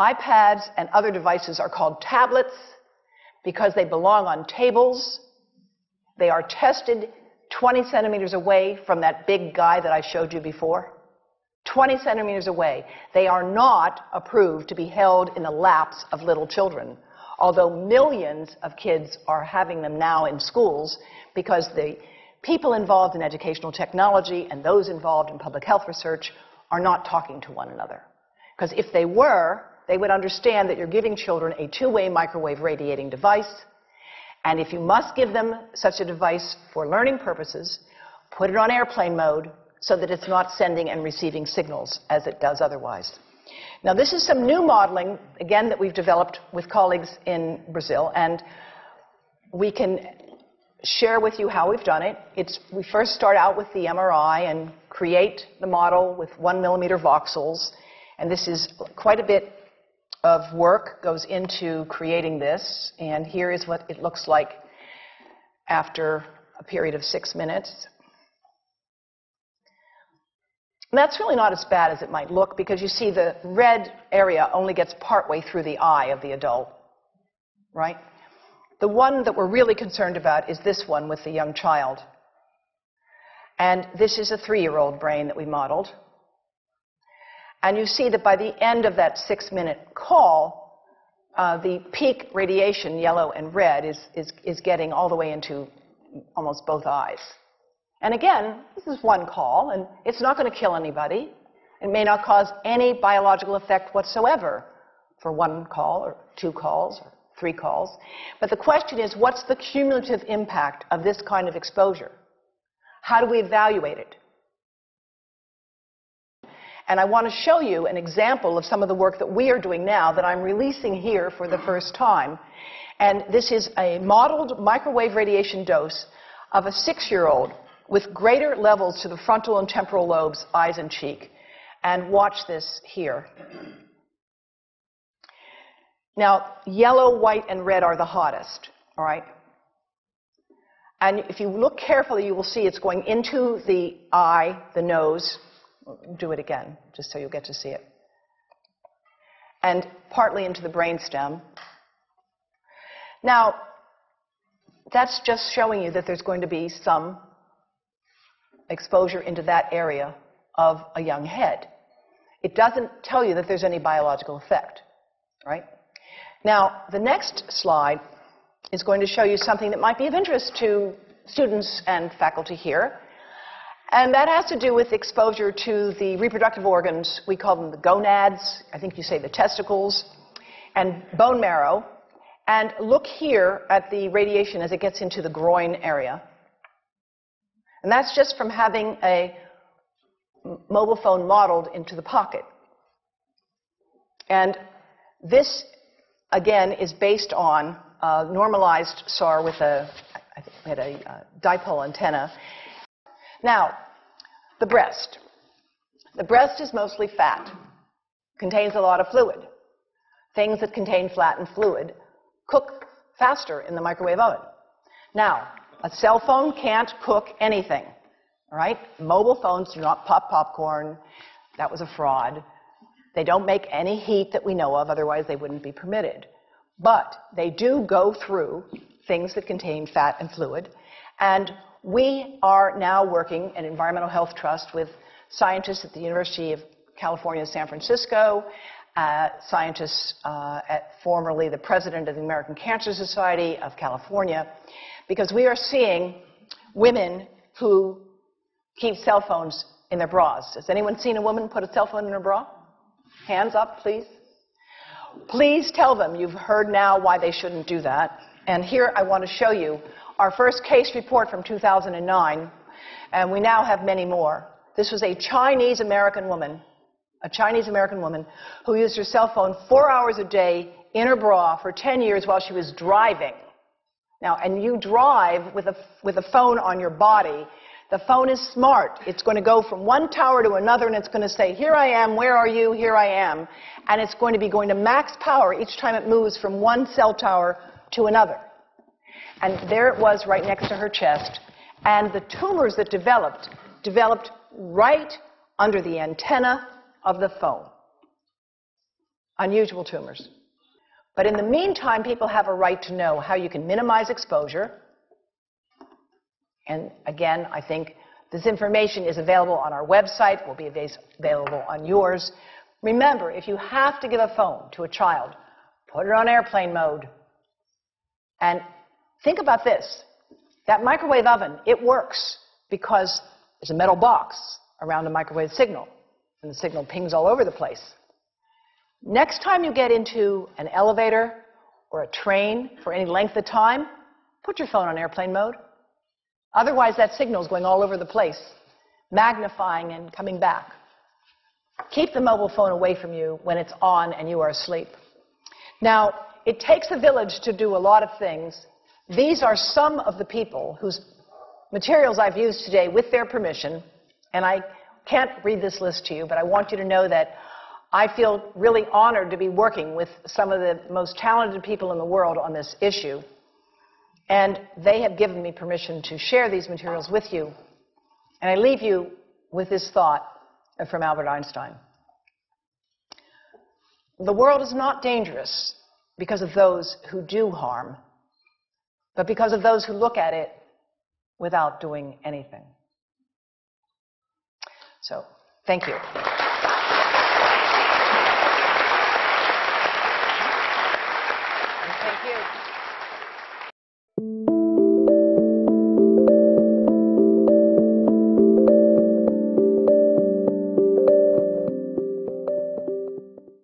iPads and other devices are called tablets because they belong on tables. They are tested 20 centimeters away from that big guy that I showed you before. 20 centimeters away. They are not approved to be held in the laps of little children, although millions of kids are having them now in schools because the people involved in educational technology and those involved in public health research are not talking to one another. Because if they were, they would understand that you're giving children a two-way microwave radiating device, and if you must give them such a device for learning purposes, put it on airplane mode so that it's not sending and receiving signals as it does otherwise. Now, this is some new modeling, again, that we've developed with colleagues in Brazil, and we can share with you how we've done it. We first start out with the MRI and create the model with 1 millimeter voxels, and this is quite a bit of work goes into creating this, and here is what it looks like after a period of 6 minutes. And that's really not as bad as it might look because you see the red area only gets partway through the eye of the adult, right? The one that we're really concerned about is this one with the young child. And this is a 3-year-old brain that we modeled. And you see that by the end of that 6-minute call, the peak radiation, yellow and red, is getting all the way into almost both eyes. And again, this is one call, and it's not going to kill anybody. It may not cause any biological effect whatsoever for 1 call or 2 calls or 3 calls. But the question is, what's the cumulative impact of this kind of exposure? How do we evaluate it? And I want to show you an example of some of the work that we are doing now that I'm releasing here for the first time. And this is a modeled microwave radiation dose of a 6-year-old with greater levels to the frontal and temporal lobes, eyes and cheek. And watch this here. Now, yellow, white, and red are the hottest, all right? And if you look carefully, you will see it's going into the eye, the nose. Do it again, just so you'll get to see it. And partly into the brainstem. Now, that's just showing you that there's going to be some exposure into that area of a young head. It doesn't tell you that there's any biological effect, right? Now, the next slide is going to show you something that might be of interest to students and faculty here. And that has to do with exposure to the reproductive organs. We call them the gonads. I think you say the testicles. And bone marrow. And look here at the radiation as it gets into the groin area. And that's just from having a mobile phone modeled into the pocket. And this, again, is based on a normalized SAR with I think we had a dipole antenna. Now, the breast. The breast is mostly fat, contains a lot of fluid. Things that contain fat and fluid cook faster in the microwave oven. Now, a cell phone can't cook anything, all right? Mobile phones do not pop popcorn. That was a fraud. They don't make any heat that we know of, otherwise they wouldn't be permitted. But they do go through things that contain fat and fluid. And we are now working at Environmental Health Trust with scientists at the University of California, San Francisco, scientists at formerly the president of the American Cancer Society of California, because we are seeing women who keep cell phones in their bras. Has anyone seen a woman put a cell phone in her bra? Hands up, please. Please tell them you've heard now why they shouldn't do that. And here I want to show you our first case report from 2009, and we now have many more. This was a Chinese-American woman who used her cell phone 4 hours a day in her bra for 10 years while she was driving. Now, and you drive with a phone on your body. The phone is smart. It's going to go from one tower to another, and it's going to say, here I am, where are you, here I am. And it's going to be going to max power each time it moves from one cell tower to another. And there it was right next to her chest. And the tumors that developed right under the antenna of the phone. unusual tumors. But in the meantime, people have a right to know how you can minimize exposure. And again, I think this information is available on our website, will be available on yours. Remember, if you have to give a phone to a child, put it on airplane mode. And think about this. That microwave oven, it works because there's a metal box around the microwave signal, and the signal pings all over the place. Next time you get into an elevator or a train for any length of time, put your phone on airplane mode. Otherwise, that signal is going all over the place, magnifying and coming back. Keep the mobile phone away from you when it's on and you are asleep. Now, it takes a village to do a lot of things. These are some of the people whose materials I've used today with their permission, and I can't read this list to you, but I want you to know that I feel really honored to be working with some of the most talented people in the world on this issue. And they have given me permission to share these materials with you. And I leave you with this thought from Albert Einstein. The world is not dangerous because of those who do harm, but because of those who look at it without doing anything. So, thank you.